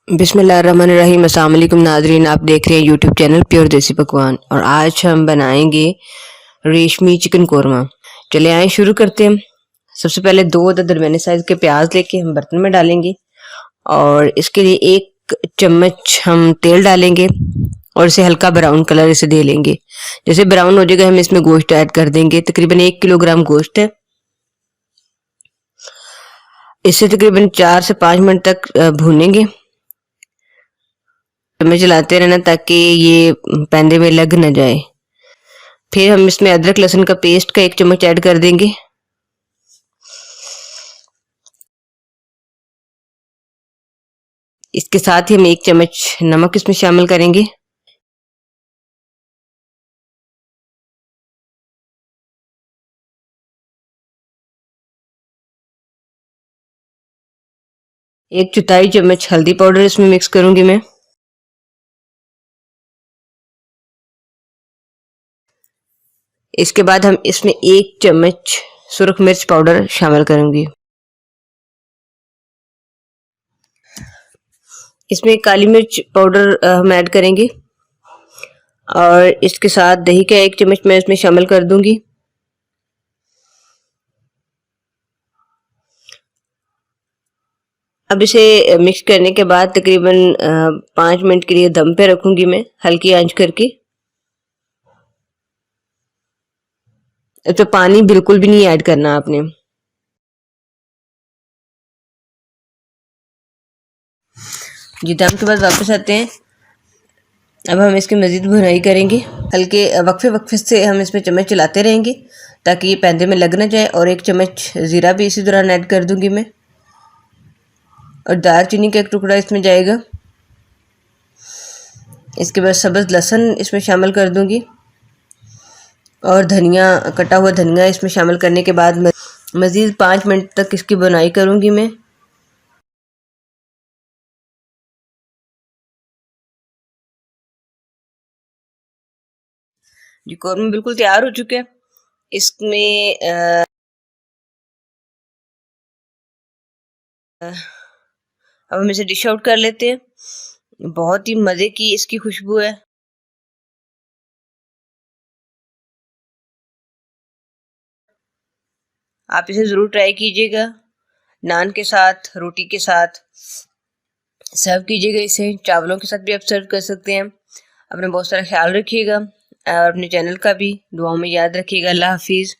बिस्मिल्लाहिर्रहमानिर्रहीम। अस्सलाम वालेकुम नाज़रीन, आप देख रहे हैं यूट्यूब चैनल प्योर देसी पकवान और आज हम बनाएंगे रेशमी चिकन कोरमा। चले आए शुरू करते हैं। सबसे पहले दो दरमियाने साइज के प्याज लेके हम बर्तन में डालेंगे और इसके लिए 1 चम्मच हम तेल डालेंगे और इसे हल्का ब्राउन कलर इसे दे लेंगे। जैसे ब्राउन हो जाएगा हम इसमें गोश्त ऐड कर देंगे। तकरीबन 1 किलोग्राम गोश्त है। इसे तकरीबन 4 से 5 मिनट तक भूनेंगे। हमें चलाते रहना ताकि ये पैंदे में लग न जाए। फिर हम इसमें अदरक लहसुन का पेस्ट का 1 चम्मच ऐड कर देंगे। इसके साथ ही हम 1 चम्मच नमक इसमें शामिल करेंगे। एक चौथाई चम्मच हल्दी पाउडर इसमें मिक्स करूंगी मैं। इसके बाद हम इसमें 1 चम्मच सुरख मिर्च पाउडर शामिल करूंगी। इसमें काली मिर्च पाउडर हम ऐड करेंगे और इसके साथ दही का 1 चम्मच मैं इसमें शामिल कर दूंगी। अब इसे मिक्स करने के बाद तकरीबन 5 मिनट के लिए दम पे रखूंगी मैं, हल्की आंच करके। तो पानी बिल्कुल भी नहीं ऐड करना आपने। जी दम के बाद वापस आते हैं। अब हम इसकी मज़ीद भुनाई करेंगे। हल्के वक्फे वक्फे से हम इसमें चम्मच चलाते रहेंगे ताकि ये पैंदे में लग ना जाए। और 1 चम्मच ज़ीरा भी इसी दौरान ऐड कर दूंगी मैं और दालचीनी का 1 टुकड़ा इसमें जाएगा। इसके बाद सब्ज़ लहसुन इसमें शामिल कर दूंगी और धनिया, कटा हुआ धनिया इसमें शामिल करने के बाद मज़ीद 5 मिनट तक इसकी बुनाई करूंगी मैं। जी कौरमा बिल्कुल तैयार हो चुके हैं। इसमें अब हम इसे डिश आउट कर लेते हैं। बहुत ही मज़े की इसकी खुशबू है। आप इसे ज़रूर ट्राई कीजिएगा। नान के साथ, रोटी के साथ सर्व कीजिएगा। इसे चावलों के साथ भी आप सर्व कर सकते हैं। अपना बहुत सारा ख्याल रखिएगा और अपने चैनल का भी दुआओं में याद रखिएगा। अल्लाह हाफिज़।